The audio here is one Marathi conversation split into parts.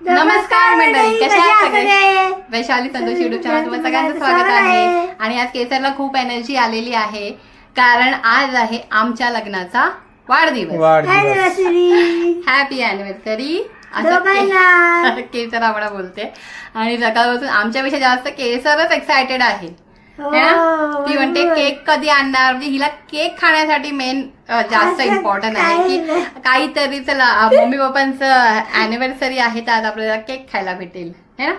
नमस्कार मंडळी, कशा आहात सगळे? वैशाली संतोष युट्यूब चॅनल तुम्हाला सगळ्यांचं स्वागत आहे. आणि आज केसरला खूप एनर्जी आलेली आहे, कारण आज आहे आमच्या लग्नाचा वाढदिवस. हॅपी अॅनिव्हर्सरी असं केसर आम्हाला बोलते. आणि सकाळपासून आमच्यापेक्षा जास्त केसरच एक्सायटेड आहे. ती म्हणते केक कधी आणणार, म्हणजे हिला केक खाण्यासाठी मेन जास्त इम्पॉर्टंट आहे की काहीतरी चला मम्मी पप्पांचं अॅनिव्हर्सरी आहे तर आज आपल्याला केक खायला भेटेल है ना.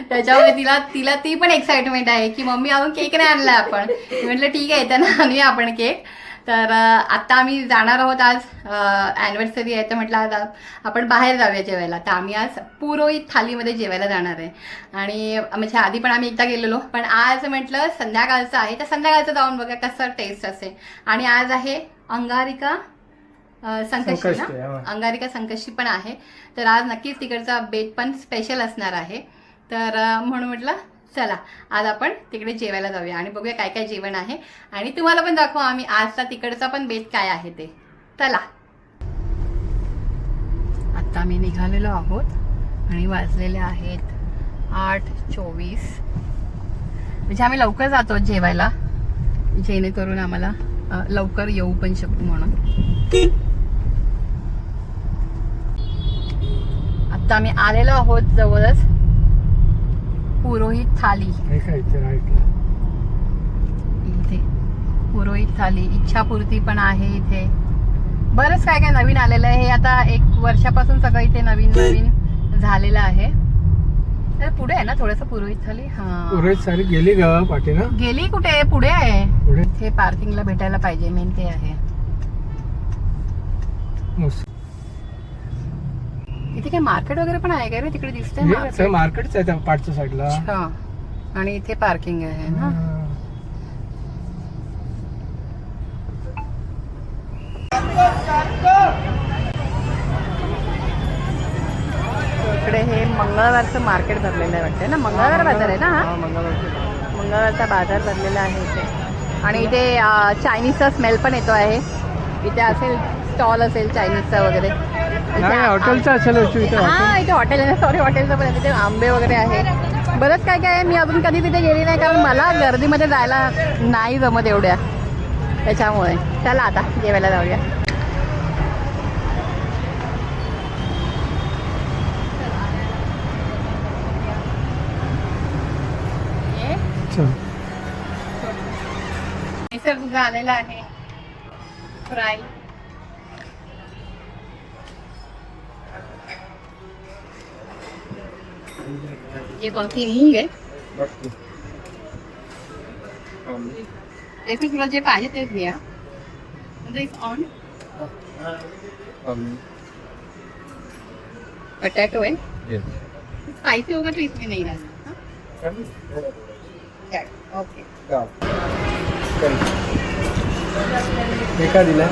त्याच्यामुळे तिला ती पण एक्साइटमेंट आहे की मम्मी अजून केक नाही आणलाय आपण. म्हटलं ठीक आहे त्यांना आणूया आपण केक. तर आता आम्ही जाणार आहोत, आज अॅनिव्हर्सरी आहे तर म्हटलं आज आपण बाहेर जाऊया जेवायला. तर आम्ही आज पुरोहित थालीमध्ये जेवायला जाणार आहे. आणि म्हणजे आधी पण आम्ही एकदा गेलेलो, पण आज म्हटलं संध्याकाळचं आहे तर संध्याकाळचं जाऊन बघा कसं टेस्ट असेल. आणि आज आहे अंगारिका संकष्टी ना, अंगारिका संकष्टी पण आहे. तर आज नक्कीच तिकडचा बेत पण स्पेशल असणार आहे. तर म्हणून म्हटलं चला आज आपण तिकडे जेवायला जाऊया आणि बघूया काय काय जेवण आहे. आणि तुम्हाला पण दाखवू आम्ही आजचा तिकडचा पण बेत काय आहे ते. चला आता आम्ही निघालेलो आहोत आणि वाजलेले आहेत 8:24. म्हणजे आम्ही लवकर जातो जेवायला, जेणेकरून आम्हाला लवकर येऊ पण शकतो म्हणून. आता आम्ही आलेलो आहोत जवळच पुरोहित थाली. इथे पुरोहित थाली, इच्छापूर्ती पण आहे इथे. बरंच काय काय नवीन आलेलं आहे. हे आता 1 वर्षापासून सगळं इथे नवीन नवीन झालेलं आहे. तर पुढे आहे ना थोडस पुरोहित थाली. हा पुरोहित थाली गेली ग पाठी ना, गेली कुठे, पुढे आहे. इथे पार्किंगला भेटायला पाहिजे, मेन ते आहे. इथे काय मार्केट वगैरे पण आहे का रे? तिकडे दिसतंय मार्केटच आहे त्या पाठच्या साईडला. आणि इथे पार्किंग आहे ना. इकडे हे मंगळवारचं मार्केट भरलेलं आहे वाटतं ना. मंगळवार बाजार आहे ना हा. मंगळवारचा बाजार भरलेला आहे इथे. आणि इथे चायनीजचा स्मेल पण येतो आहे. इथे असेल स्टॉल असेल चायनीजचा वगैरे. हॉटेलचा असेल. हा इथे हॉटेल आहे, सॉरी हॉटेलचं पण आहे. तिथे आंबे वगैरे आहे, बरंच काय काय आहे. मी अजून कधी तिथे गेली नाही, कारण मला गर्दीमध्ये जायला नाही जमत एवढ्या, त्याच्यामुळे. चला आता जेवायला जाऊया. मिसळ तुझा आलेला आहे फ्राय. ये कौन सी मूंग है? जैसे तुला जे पाहिजे तेच घ्या. ऑन पोटैटो है, स्पाइसी होगा तो इसमें नहीं डालना. ओके एका दिला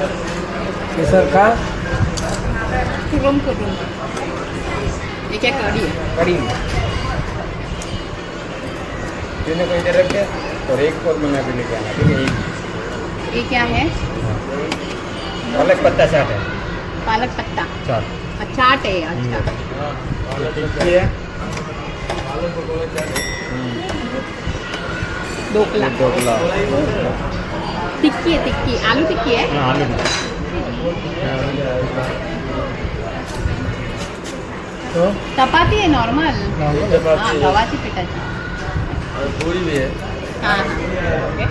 केसर का कुरुम कुरुम. ये क्या कड़ी है? कड़ी तूने कोई इधर रख के और एक और महीना भी लेके आना, ठीक है? ये क्या है? पालक पत्ता चाट है. पालक पत्ता चाट. चाट है. अच्छा टिक्की है. ढोकला. टिक्की है, टिक्की आलू टिक्की है. आलू चपाती है नॉर्मल. हाँ गव्हाची पिठाची. पूरी भी है. हाँ ओके.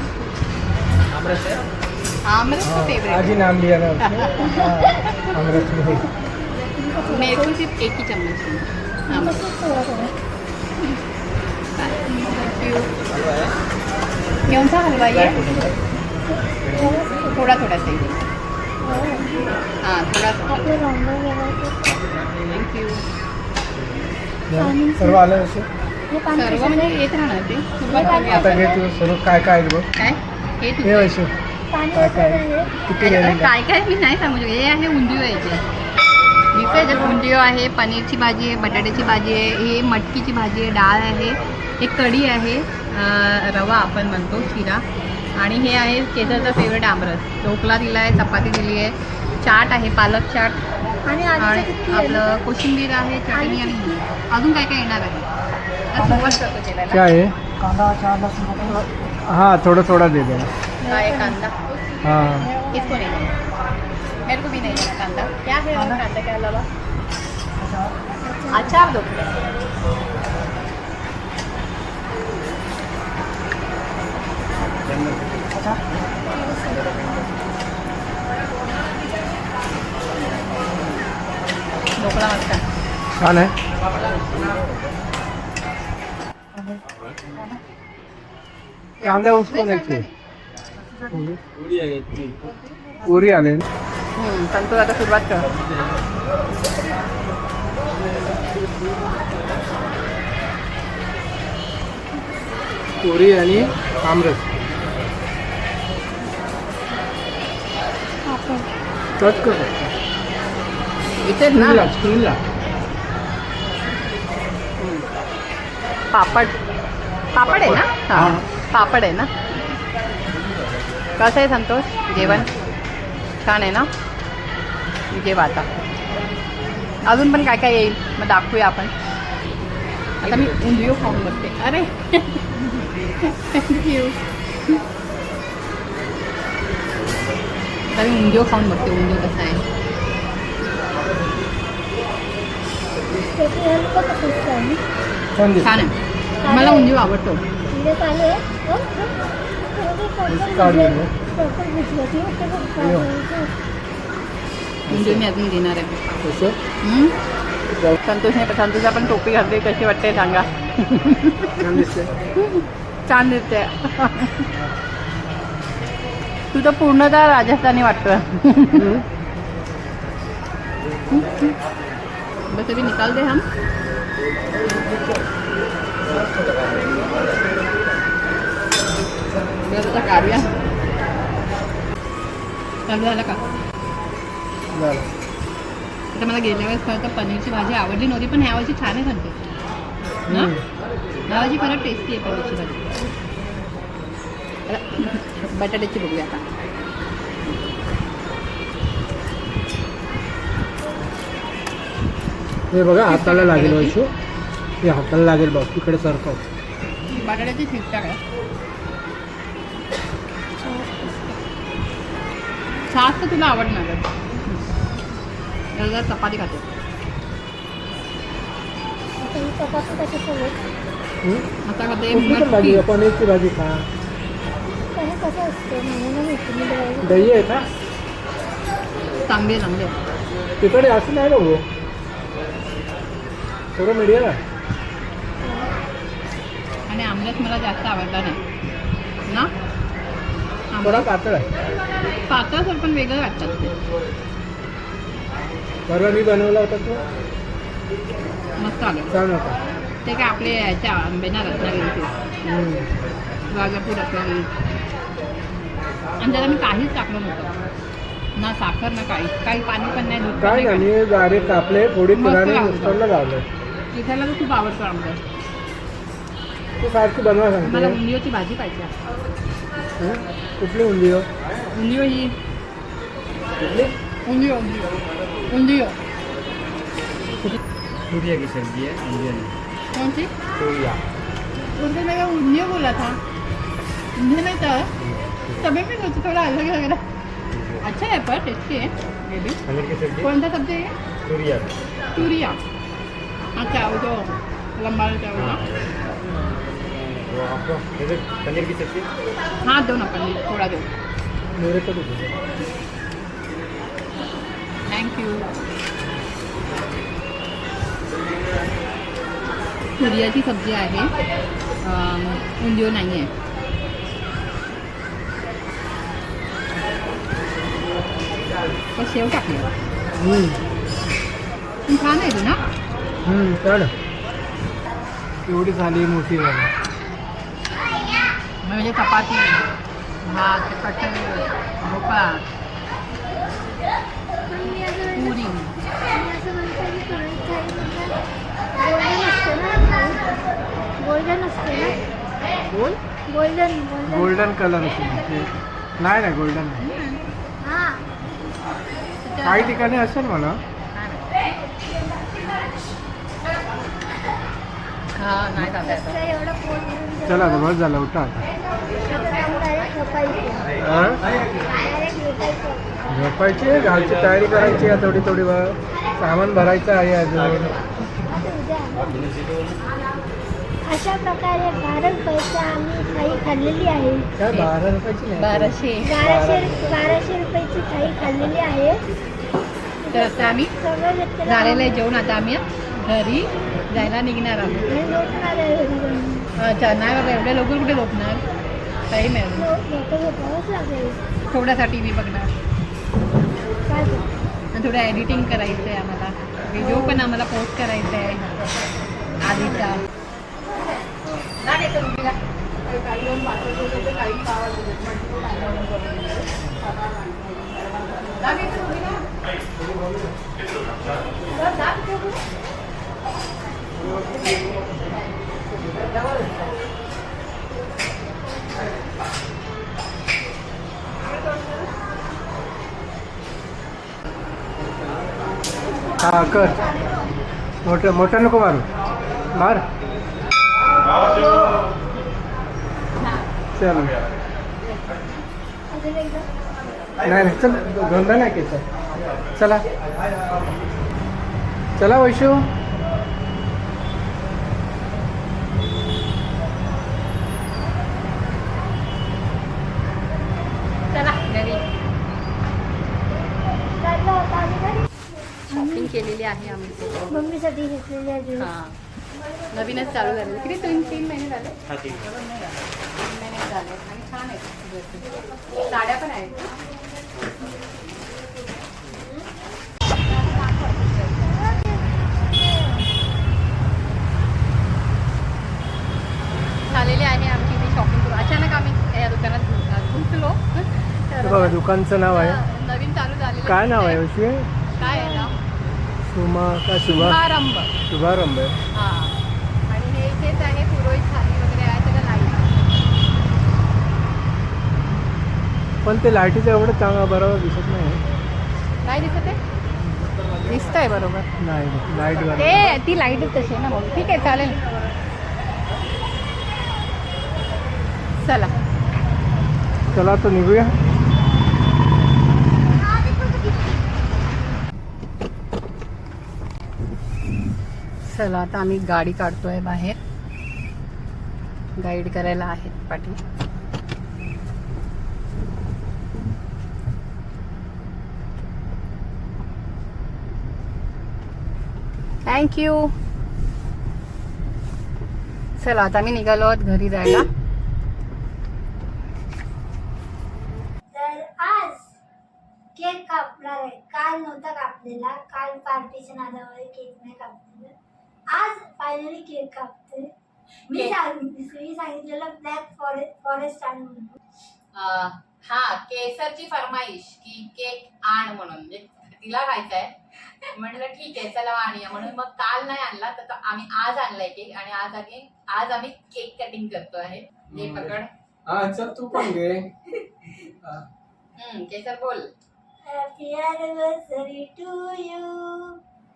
आमरस तो फेवरेट. आज ही नाम लिया ना अमृत में. मेरे को सिर्फ एक ही चम्मच आमरस. कौन सा हलवा ये? थोड़ा थोड़ा सही. हाँ थोड़ा थोड़ा. Thank you. सर्व आलं असे सर्व म्हणजे येत राहणार ते. आता घे तू सर्व काय काय आहे बघ. काय हे हे वैशू काय काय किती घ्यायला काय काय मी नाही सांगू शकत. हे आहे उंदियो याचे. दिसते उंदियो आहे, पनीरची भाजी आहे, बटाट्याची भाजी आहे, हे मटकीची भाजी आहे, डाळ आहे, एक कढी आहे, रवा आपण म्हणतो शिरा. आणि हे आहे केसरचा फेवरेट आमरस. ढोकला दिला आहे, चपाती दिली आहे, चाट आहे, पालक चाट आणि आणि आपलं कोशिंबीर आहे, चटणी आणि अजून काय काय येणार आहे. आता सुरुवात करतो जेवायला. क्या है कांदा चार लसूण हाँ थोड़ा थोड़ा दे देना हा एक कांदा हाँ इसको नहीं देना, मेरे को भी नहीं देना कांदा. क्या है और कांदा के अलावा अचार दो. ढोकळा मस्त आहे. छान है कांदा उसको देखिए पूरी आले ना. संतोष आता सुरुवात कर. पुरी आणि आमरस कट कर इथेच ना स्क्रीनला पापड. पापड आहे ना. हां पापड आहे ना. कसं आहे संतोष जेवण? छान आहे ना. जेवा आता. अजून पण काय काय येईल मग दाखवूया आपण. आता मी उंदिओ खाऊन बघते. अरे थँक्यू. आता मी उंदिओ खाऊन बघते. उंदिओ कसा आहे. छान आहे. मला उंदिओ आवडतो. उंदिओ मी अजून घेणार आहे. संतोषचा पण टोपी घातली. कशी वाटते सांगा. छान दिसते. तू तर पूर्णतः राजस्थानी वाटतं. बस अभी निकाल दे हम. आता काढूया. चालू झालं का? आता मला गेल्या वेळेस खरं तर पनीरची भाजी आवडली नव्हती, पण ह्यावर्षी छान आहे सांगते ना. ह्यावर्षी खरं टेस्टी आहे पनीरची भाजी. आता बटाट्याची बघूया आता. हे बघा हाताला लागेल वैशू. हे हाताला लागेल बघ तिकडे सरकव. बटाट्याची ठीक ठाक आहे. छास तर तुला आवडणार आहे. जरा चपाती खाते. आता खाते भाजी पनीरची भाजी खा. दही आहे का? चांगली चांगली. तिकडे असं नाही ना भाऊ. थोडं मीडियम आहे. आणि आमरस मला जास्त आवडला नाही ना. थोडा पातळ आहे. पातळ सर पण वेगळं वाटतात ते. परवा मी बनवला होता तो मस्त आलं. छान होता. ते काय आपले ह्याच्या आंबेना रत्नागिरीचे वाघापूर रत्नागिरी. आणि त्याला मी काहीच टाकलं नव्हतं. ना साखर ना काही पाणी पण नाही. दूध काय पण नाही गाडी कापले थोडी किराणे मिक्सरला लावलं. तिथ्याला तर खूप आवडतो आमचं. तू सारखी बनवा मला सांगते. उंदिओची भाजी पाहिजे. कुठली उंदिओ? उंदिओ ही कुठली? उंदिओ उंदिओ. तूरिया की सब्जी है, इंडियन कौन सी? तूरिया. उनसे मैं उंदिओ बोला था. उंदिओ नहीं था. तभी मैं सोची थोड़ा अलग लग रहा. अच्छा है पर टेस्टी है ये भी. पनीर की सब्जी कौन सा सब्जी है? तूरिया. तूरिया. अच्छा वो जो लंबा रहता है वो. वो आपको पनीर की सब्जी. हाँ दो ना पनीर थोड़ा दो. मेरे को दे. थँक्यू. तुरियाची सब्जी आहे. उंदिओ नाही आहे. तर शेव टाकली. पण छान आहे तू ना. चढ. एवढी झाली मोठी झाली. म्हणजे चपाती भात कटली ढोकळा पुरी. गोल्डन असते ना. गोल्डन गोल्डन कलर असेल. नाही गोल्डन नाही. हां काही ठिकाणी असेल मला. हा नाही खाता येत. कसं एवढं पोट भरून चला आता बस झालं उठा आता direct झोपायचं. हा? Direct झोपायचं. झोपायची घालची तयारी करायची आहे थोडी थोडी बघ सामान भरायचं आहे अजून अशा प्रकारे 12 पैसे आम्ही थाळी खाल्लेली आहे. काय 12 रुपयाची नाही 1200. 1200 रुपयाची थाळी खाल्लेली आहे. तर आता आम्ही सगळं घेतलेलं झालेलं आहे जेवण. आता आम्ही घरी जायला निघणार आहोत. आणि झोपणार आहे घरी जाऊन. अच्छा नाही बाबा एवढ्या लवकर कुठे झोपणार. टाईम आहे अजून. झोपावंच लागेल. थोडासा टी व्ही बघणार काय करणार? आणि थोडं एडिटिंग करायचं आहे आम्हाला. व्हिडिओ पण आम्हाला पोस्ट करायचा आहे आधीचा. हा कर मोठं मोठं नको मारू मार चल अजून एकदा. नाही नाही चल धंदा नाही केसा चला चला वैशू चला घरी. चाललो होतो आम्ही घरी. शॉपिंग केलेली आहे आम्ही. मम्मीसाठी घेतलेली आहे dress. हां नवीनच चालू झालेलं. किती 3 महिने झाले. 3 महिने झाले आणि छान आहेत. साड्या पण आहेत. झालेली आहे आमची ती शॉपिंग करू. अचानक आम्ही या दुकानात घुसलो. हे बघा दुकानचं नाव आहे नवीन चालू झालेलं. काय नाव आहे वैशू काय आहे नाव. सुमा का शुभारंभ. शुभारंभ आहे हां आणि हे इथेच आहे पुरोहित थाली वगैरे आहे सगळं लाईट. पण ते लाईटीचं एवढं चांगलं बरोबर दिसत नाही काय दिसत आहे. दिसतंय बरोबर. नाही लाईट बरोबर ते ती लाईटच तशी आहे ना मग. ठीक आहे चालेल. चला चला तर निघूया चला आता आम्ही गाडी काढतोय बाहेर. गाईड करायला आहेत पाठी. थँक्यू. चला आता आम्ही निघालो आहोत घरी जायला. तर आज केक कापणार आहे. काल नव्हता कापलेला. काल पार्टीच्या नादामुळे केक नाही कापलेला. आज फायनली केक कापते. मी सांगितलेलं ब्लॅक फॉरेस्ट आणून म्हणून. हा केसरची फरमाईश की केक आण म्हणून. म्हणजे तिला खायचं आहे. म्हटलं ठीक आहे चला आणूया म्हणून मग काल नाही आणला तर आम्ही आज आणलाय केक. आणि आज आम्ही केक कटिंग करतो आहे. हे पकड. हा चल तू पण घे केसर बोल. Happy anniversary to you.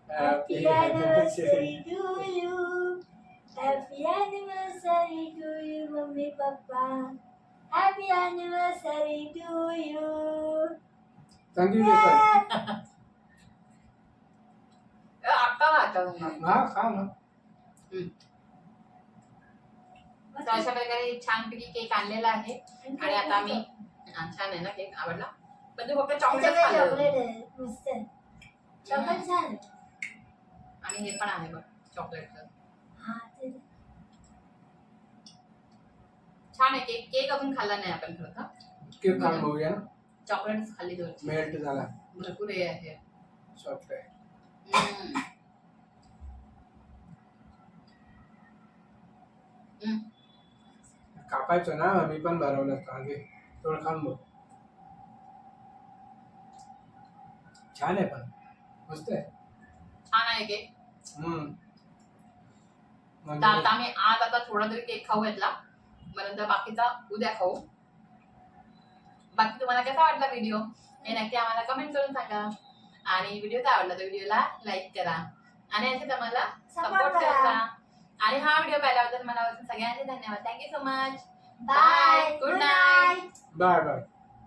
Happy anniversary to you. Happy anniversary to you mummy papa. Happy anniversary to you. Thank you हा खा ना तर अशा प्रकारे छानपैकी केक आणलेला आहे. आणि आता आम्ही छान आहे ना केक. आवडला पण तू फक्त चॉकलेट चॉकलेट आहे मस्त आहे. चॉकलेट छान आहे. आणि हे पण आहे बघ चॉकलेटचं. हा ते छान आहे केक. केक अजून खाल्ला नाही आपण खरं का. केक खाऊन बघूया ना चॉकलेट खाल्ली दोन. मेल्ट झाला भरपूर हे आहे. सॉफ्ट आहे कापायचं ना मी पण भरवलं कांदे थोडं खाऊन बघ. छान आहे पण मस्त आहे. छान आहे केक. म्हणजे आता आम्ही आज आता थोडा तरी केक खाऊ घेतला. नंतर बाकीचा उद्या खाऊ. बाकी तुम्हाला कसा वाटला व्हिडिओ हे नक्की आम्हाला कमेंट करून सांगा. आणि व्हिडिओ काय आवडला तर व्हिडिओला लाईक करा आणि असेच आम्हाला सपोर्ट करा. आणि हा व्हिडिओ मनापासून सगळ्यांचे धन्यवाद. Thank you so much. Bye. Good night. Bye bye.